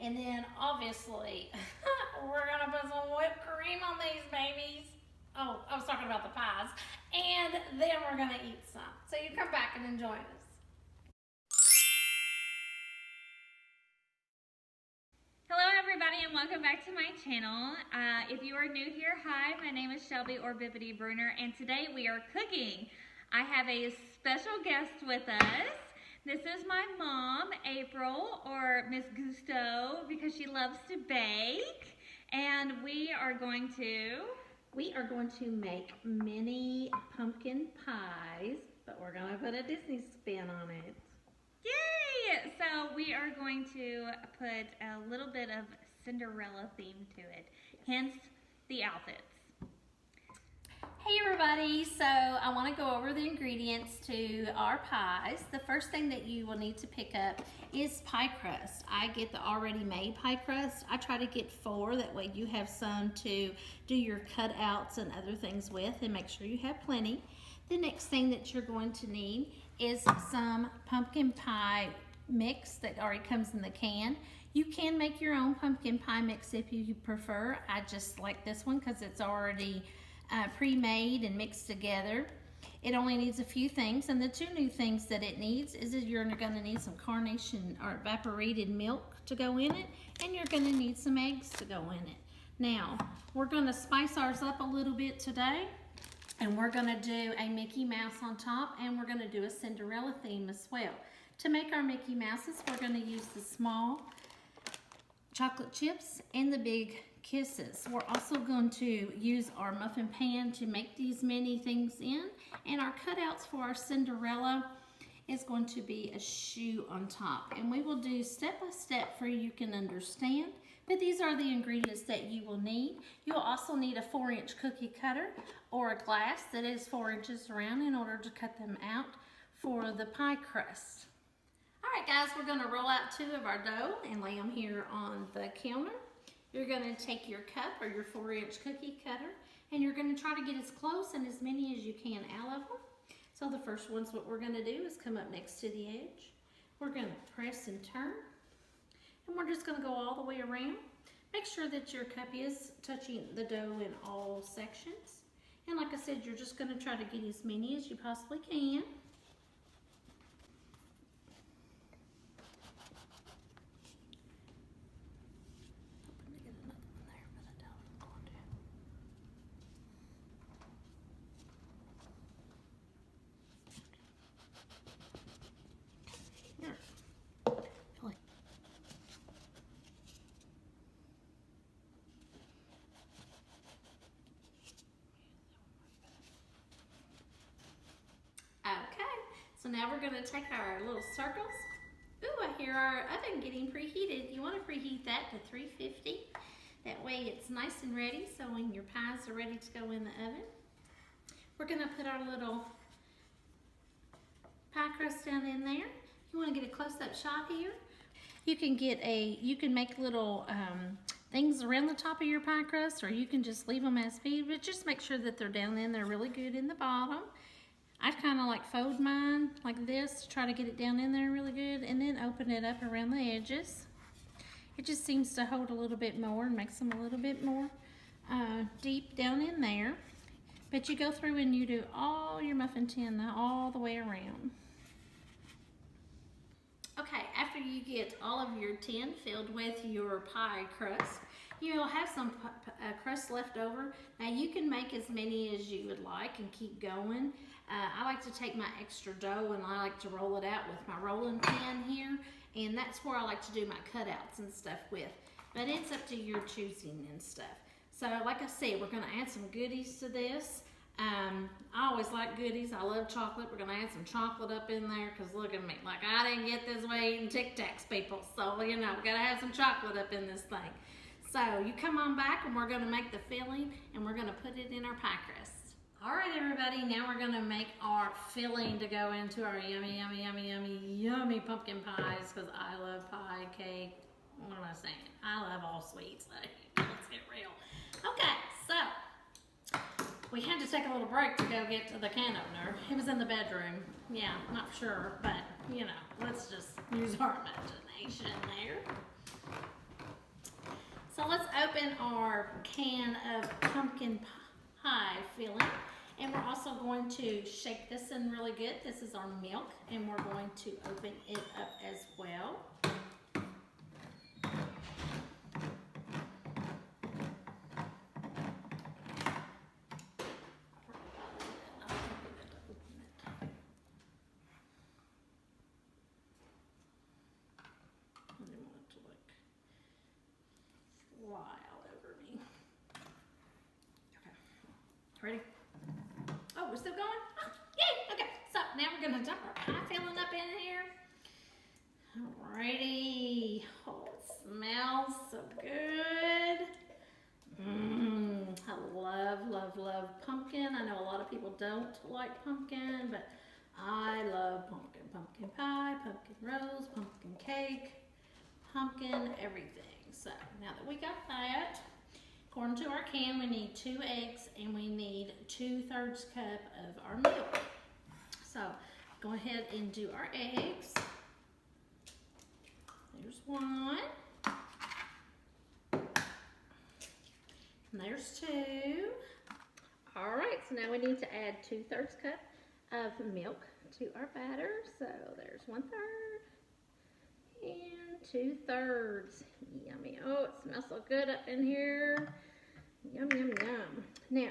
And then obviously, we're gonna put some whipped cream on these babies. Oh, I was talking about the pies. And then we're gonna eat some. So you come back and join us. Hello everybody and welcome back to my channel. If you are new here, hi, my name is Shelby or BibbidiBruener, and today we are cooking. I have a special guest with us. This is my mom, April, or Miss Gusto, because she loves to bake. And we are going to make mini pumpkin pies, but we're going to put a Disney spin on it. Yay! So we are going to put a little bit of Cinderella theme to it, hence the outfits. Hey everybody, so I want to go over the ingredients to our pies. The first thing that you will need to pick up is pie crust. I get the already made pie crust. I try to get 4, that way you have some to do your cutouts and other things with, and make sure you have plenty. The next thing that you're going to need is some pumpkin pie mix that already comes in the can. You can make your own pumpkin pie mix if you prefer. I just like this one because it's already pre-made and mixed together. It only needs a few things, and the 2 new things that it needs is that you're going to need some carnation or evaporated milk to go in it, and you're going to need some eggs to go in it. Now, we're going to spice ours up a little bit today, and we're going to do a Mickey Mouse on top, and we're going to do a Cinderella theme as well. To make our Mickey Mouses, we're going to use the small chocolate chips and the big kisses. We're also going to use our muffin pan to make these many things in, and our cutouts for our Cinderella is going to be a shoe on top, and we will do step by step for you can understand, but these are the ingredients that you will need. You'll also need a 4-inch cookie cutter or a glass that is 4 inches around in order to cut them out for the pie crust. Alright guys, we're going to roll out 2 of our dough and lay them here on the counter. You're going to take your cup or your 4-inch cookie cutter, and you're going to try to get as close and as many as you can out of them. So the first one's what we're going to do is come up next to the edge. We're going to press and turn, and we're just going to go all the way around. Make sure that your cup is touching the dough in all sections. And like I said, you're just going to try to get as many as you possibly can. So now we're going to take our little circles. Ooh, I hear our oven getting preheated. You want to preheat that to 350. That way it's nice and ready, so when your pies are ready to go in the oven. We're going to put our little pie crust down in there. You want to get a close-up shot here. You can make little things around the top of your pie crust, or you can just leave them as feed, but just make sure that they're down in there really good in the bottom. I kind of like fold mine like this to try to get it down in there really good, and then open it up around the edges. It just seems to hold a little bit more and makes them a little bit more deep down in there. But you go through and you do all your muffin tin all the way around. Okay, after you get all of your tin filled with your pie crust, you'll have some crust left over. Now you can make as many as you would like and keep going. I like to take my extra dough and I like to roll it out with my rolling pin here, and that's where I like to do my cutouts and stuff with. But it's up to your choosing and stuff. So like I said, we're gonna add some goodies to this. I always like goodies. I love chocolate. We're gonna add some chocolate up in there because look at me, like I didn't get this way eating Tic Tacs, people. So you know, we gotta have some chocolate up in this thing. So you come on back and we're gonna make the filling and we're gonna put it in our pie crust. All right, everybody, now we're gonna make our filling to go into our yummy, yummy, yummy, yummy, yummy pumpkin pies, because I love pie, cake. What am I saying? I love all sweets. Let's get real. Okay, so we had to take a little break to go get to the can opener. It was in the bedroom. Yeah, not sure, but you know, let's just use our imagination there. our can of pumpkin pie filling. And we're also going to shake this in really good. This is our milk, and we're going to open it up as well. Ready? Oh, we're still going? Oh, yay! Okay, so now we're gonna dump our pie filling up in here. Alrighty. Oh, it smells so good. I love, love, love pumpkin. I know a lot of people don't like pumpkin, but I love pumpkin. Pumpkin pie, pumpkin rolls, pumpkin cake, pumpkin everything. So now that we got that, according to our can, we need 2 eggs and we need 2/3 cup of our milk. So go ahead and do our eggs. There's 1. And there's 2. All right, so now we need to add 2/3 cup of milk to our batter. So there's 1/3 and 2/3. Yummy. Oh, it smells so good up in here. Yum, yum, yum. Now,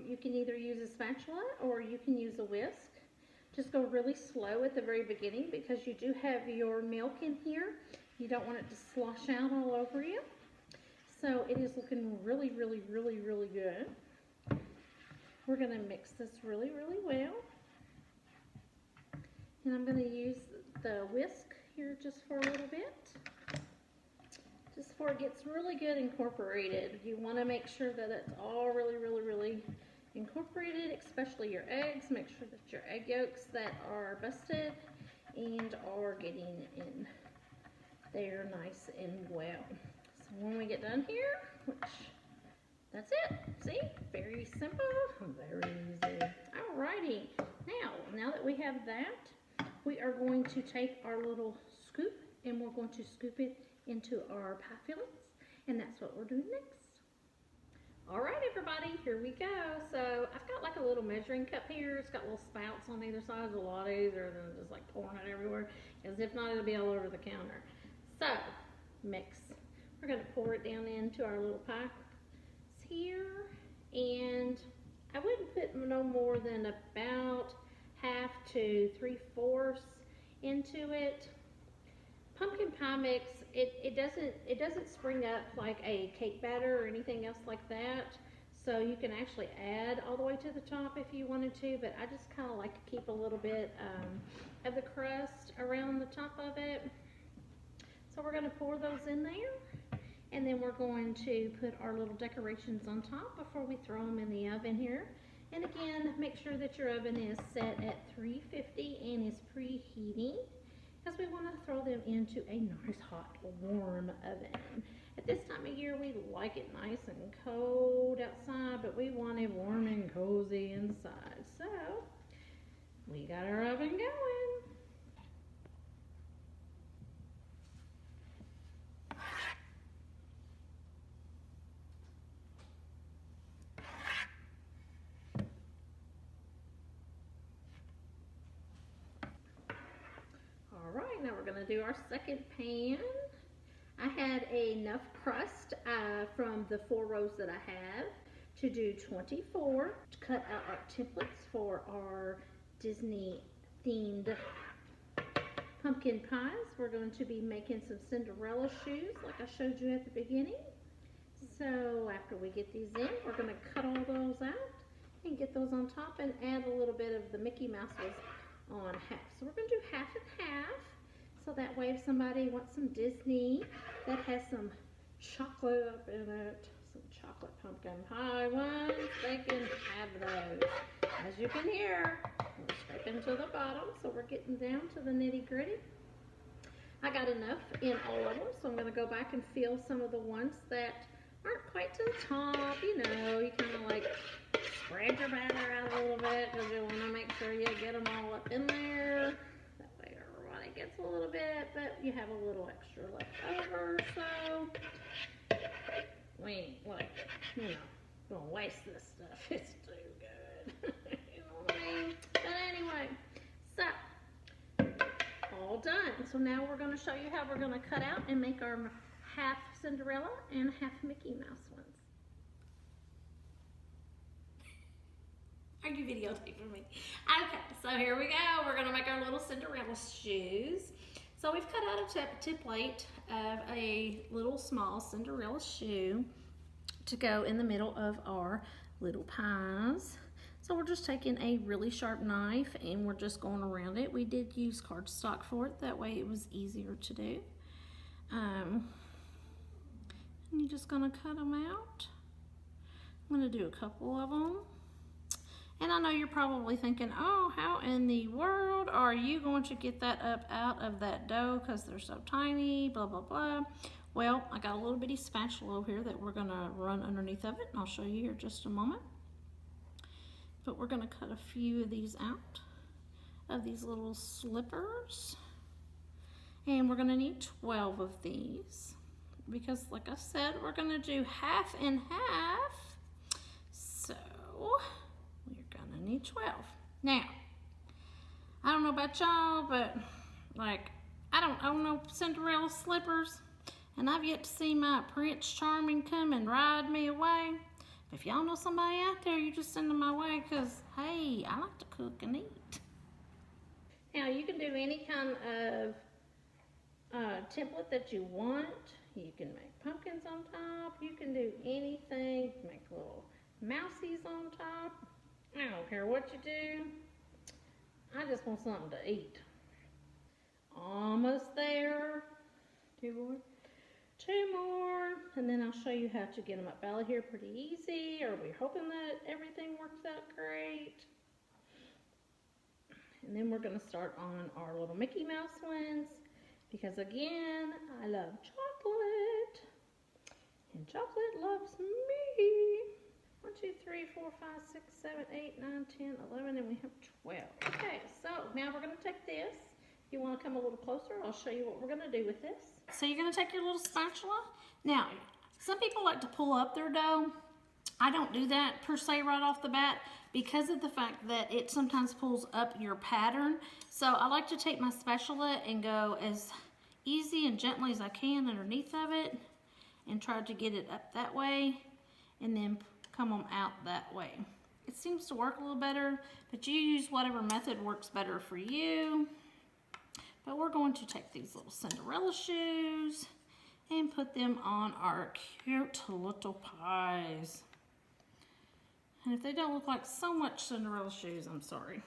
you can either use a spatula or you can use a whisk. Just go really slow at the very beginning because you do have your milk in here. You don't want it to slosh out all over you. So it is looking really, really, really, really good. We're going to mix this really, really well. And I'm going to use the whisk here just for a little bit. Just before it gets really good incorporated. You want to make sure that it's all really, really, really incorporated, especially your eggs. Make sure that your egg yolks that are busted and are getting in there nice and well. So when we get done here, which that's it. See? Very simple, very easy. Alrighty. Now that we have that, we are going to take our little scoop and we're going to scoop it into our pie fillings, and that's what we're doing next. All right, everybody, here we go. So I've got like a little measuring cup here. It's got little spouts on either side. A lot easier than just like pouring it everywhere, because if not, it'll be all over the counter. So mix. We're going to pour it down into our little pie here, and I wouldn't put no more than about 1/2 to 3/4 into it. Pumpkin pie mix, it doesn't spring up like a cake batter or anything else like that. So you can actually add all the way to the top if you wanted to, but I just kind of like to keep a little bit of the crust around the top of it. So we're going to pour those in there, and then we're going to put our little decorations on top before we throw them in the oven here. And again, make sure that your oven is set at 350 and is preheating, because we want to throw them into a nice hot warm oven. At this time of year we like it nice and cold outside, but we want it warm and cozy inside. So we got our oven going. Alright, now we're going to do our second pan. I had enough crust from the 4 rows that I have to do 24. To cut out our templates for our Disney themed pumpkin pies. We're going to be making some Cinderella shoes like I showed you at the beginning. So after we get these in, we're going to cut all those out and get those on top and add a little bit of the Mickey Mouses on half. So we're going to do half and half. So that way if somebody wants some Disney that has some chocolate up in it, some chocolate pumpkin pie ones, they can have those. As you can hear, we're scraping to the bottom, so we're getting down to the nitty gritty. I got enough in all of them, so I'm going to go back and fill some of the ones that aren't quite to the top. You know, you kind of like spread your batter out a little bit because you want to make sure you get them all up in there. That way everybody gets a little bit, but you have a little extra left over. So we like you know, gonna waste this stuff. It's too good. You know what I mean? But anyway, so all done. So now we're gonna show you how we're gonna cut out and make our half Cinderella and half Mickey Mouse ones. Are you videotaping me? Okay, so here we go. We're gonna make our little Cinderella shoes. So we've cut out a template of a little small Cinderella shoe to go in the middle of our little pies. So we're just taking a really sharp knife and we're just going around it. We did use cardstock for it, that way it was easier to do. And you're just gonna cut them out. I'm gonna do a couple of them. And I know you're probably thinking, oh, how in the world are you going to get that up out of that dough because they're so tiny, blah, blah, blah. Well, I got a little bitty spatula here that we're gonna run underneath of it, and I'll show you here in just a moment. But we're gonna cut a few of these out, of these little slippers. And we're gonna need 12 of these because like I said, we're gonna do half and half. So we're gonna need 12. Now, I don't know about y'all, but like, I don't own no Cinderella slippers, and I've yet to see my Prince Charming come and ride me away. If y'all know somebody out there, you just send them my way, because, hey, I like to cook and eat. Now, you can do any kind of template that you want. You can make pumpkins on top. You can do anything. Make little mousies on top. I don't care what you do. I just want something to eat. Almost there. Two more, and then I'll show you how to get them up out of here pretty easy. Are we hoping that everything works out great? And then we're gonna start on our little Mickey Mouse ones, because again, I love chocolate, and chocolate loves me. 1, 2, 3, 4, 5, 6, 7, 8, 9, 10, 11, and we have 12. Okay, so now we're gonna take this. If you want to come a little closer, I'll show you what we're going to do with this. So you're going to take your little spatula. Now, some people like to pull up their dough. I don't do that per se right off the bat because of the fact that it sometimes pulls up your pattern. So I like to take my spatula and go as easy and gently as I can underneath of it and try to get it up that way and then come them out that way. It seems to work a little better, but you use whatever method works better for you. But we're going to take these little Cinderella shoes and put them on our cute little pies. And if they don't look like so much Cinderella shoes, I'm sorry.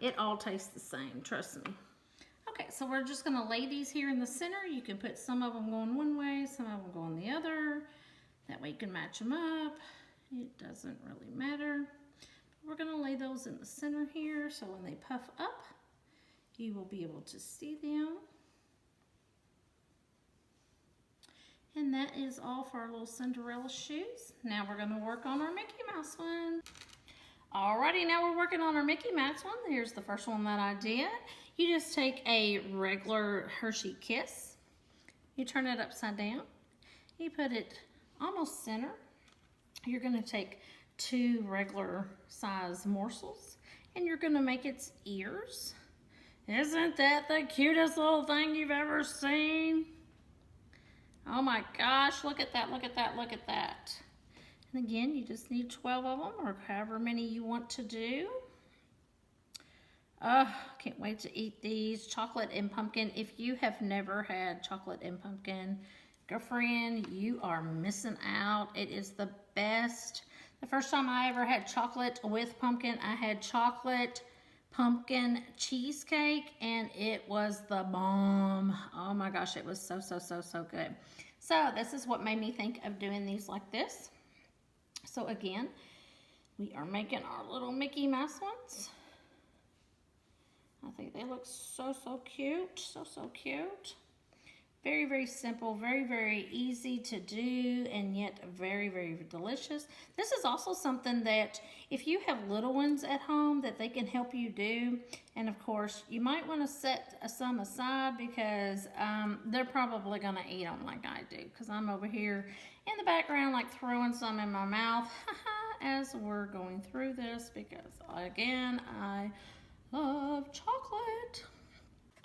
It all tastes the same, trust me. Okay, so we're just gonna lay these here in the center. You can put some of them going one way, some of them going the other. That way you can match them up. It doesn't really matter. We're gonna lay those in the center here so when they puff up, you will be able to see them. And that is all for our little Cinderella shoes. Now we're gonna work on our Mickey Mouse one. Alrighty, now we're working on our Mickey Mouse one. Here's the first one that I did. You just take a regular Hershey Kiss. You turn it upside down. You put it almost center. You're gonna take 2 regular size morsels and you're gonna make its ears. Isn't that the cutest little thing you've ever seen? Oh my gosh, look at that, look at that, look at that. And again, you just need 12 of them or however many you want to do. Oh, can't wait to eat these. Chocolate and pumpkin. If you have never had chocolate and pumpkin, girlfriend, you are missing out. It is the best. The first time I ever had chocolate with pumpkin, I had chocolate pumpkin cheesecake and it was the bomb. Oh my gosh, it was so good. So this is what made me think of doing these like this. So again, we are making our little Mickey Mouse ones. I think they look so cute, so cute. Very, very simple, very, very easy to do, and yet very, very delicious. This is also something that if you have little ones at home that they can help you do. And of course, you might want to set some aside because they're probably going to eat them like I do. Because I'm over here in the background like throwing some in my mouth as we're going through this because, again, I love chocolate.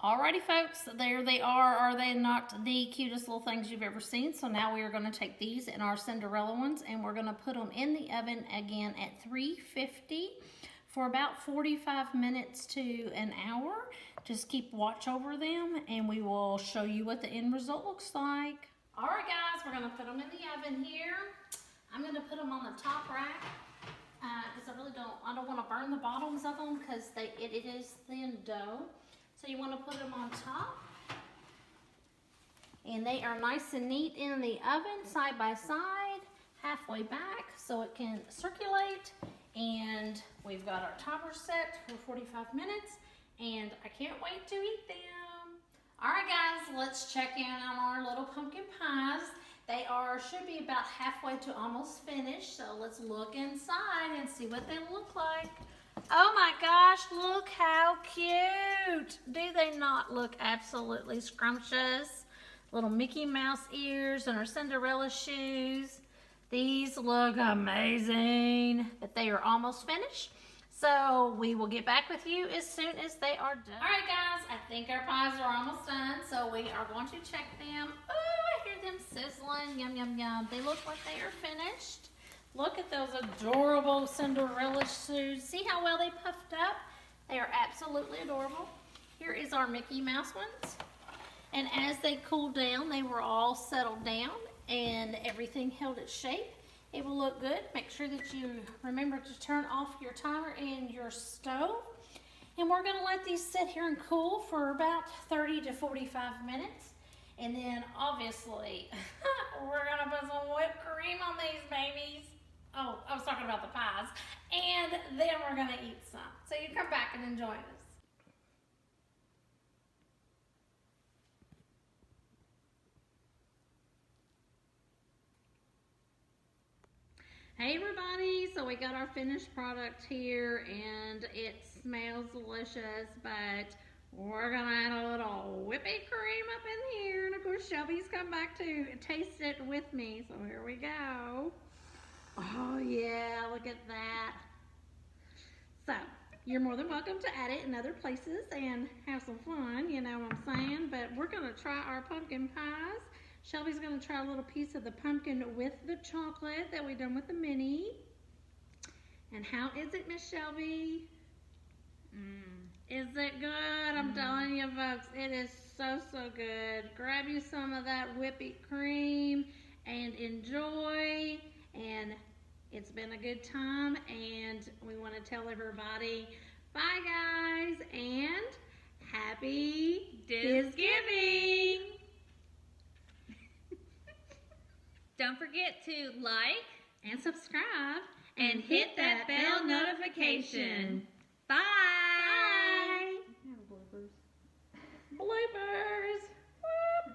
Alrighty folks, there they are. Are they not the cutest little things you've ever seen? So now we are going to take these and our Cinderella ones and we're going to put them in the oven again at 350 for about 45 minutes to an hour. Just keep watch over them and we will show you what the end result looks like. Alright guys, we're going to put them in the oven here. I'm going to put them on the top rack because I don't want to burn the bottoms of them because it is thin dough. So you want to put them on top. And they are nice and neat in the oven, side by side, halfway back so it can circulate. And we've got our timer set for 45 minutes. And I can't wait to eat them. Alright guys, let's check in on our little pumpkin pies. They should be about halfway to almost finished. So let's look inside and see what they look like. Oh my gosh, look how cute. Do they not look absolutely scrumptious? Little Mickey Mouse ears and our Cinderella shoes. These look amazing, but they are almost finished. So we will get back with you as soon as they are done. All right guys, I think our pies are almost done. So we are going to check them. Oh, I hear them sizzling, yum, yum, yum. They look like they are finished. Look at those adorable Cinderella shoes. See how well they puffed up? They are absolutely adorable. Here is our Mickey Mouse ones. And as they cooled down, they were all settled down and everything held its shape. It will look good. Make sure that you remember to turn off your timer and your stove. And we're gonna let these sit here and cool for about 30 to 45 minutes. And then obviously, we're gonna put some whipped cream on these babies. Oh, I was talking about the pies. And then we're gonna eat some. So you come back and enjoy this. Hey everybody, so we got our finished product here and it smells delicious, but we're gonna add a little whipping cream up in here. And of course Shelby's come back to taste it with me, so here we go. Oh yeah, look at that. So, you're more than welcome to add it in other places and have some fun, you know what I'm saying? But we're gonna try our pumpkin pies. Shelby's gonna try a little piece of the pumpkin with the chocolate that we done with the mini. And how is it, Miss Shelby? Is it good? I'm telling you folks, it is so, so good. Grab you some of that whipping cream and enjoy. And it's been a good time and we want to tell everybody bye guys and happy Disgiving. Don't forget to like And subscribe and hit that bell notification. Bye. Bloopers. Bloopers. Whoop.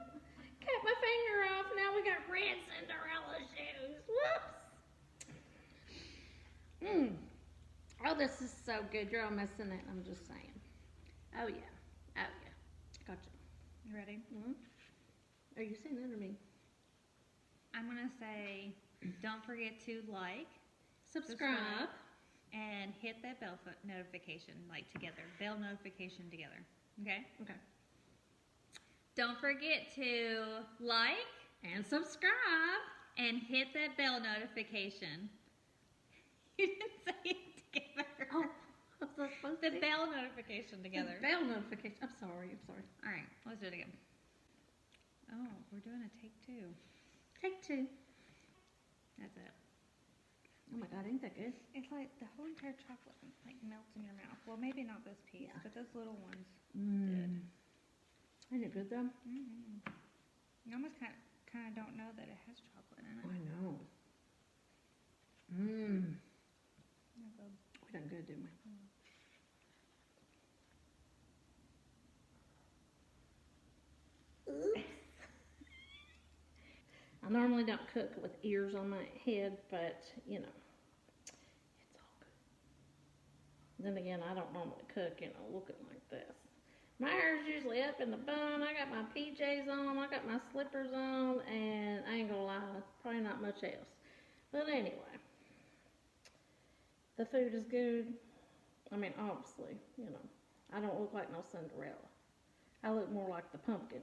Cut my finger off. Now we got red Cinderella shoes. Whoops. Oh, this is so good. You're all missing it. I'm just saying. Oh, yeah. Oh, yeah. Gotcha. You ready? Are you saying that or me? I'm gonna say, don't forget to like, Subscribe. and hit that bell notification, like together. Bell notification together. Okay? Okay. Don't forget to like And subscribe. and hit that bell notification. You didn't say it together. Oh, was I supposed The to? bell notification together. The bell notification. I'm sorry. All right, let's do it again. Oh, we're doing a take two. Take two. That's it. Oh my God, ain't that good? It's like the whole entire chocolate like melts in your mouth. Well, maybe not this piece, Yeah. but those little ones did. Ain't it good though? You almost kind of don't know that it has chocolate in it. I know. Yeah, We done good, didn't we? Oops. I normally don't cook with ears on my head, but, you know, it's all good. Then again, I don't normally cook, you know, looking like this. My hair's usually up in the bun. I got my PJs on. I got my slippers on. And I ain't gonna lie, probably not much else. But anyway, the food is good. I mean, obviously, you know, I don't look like no Cinderella. I look more like the pumpkin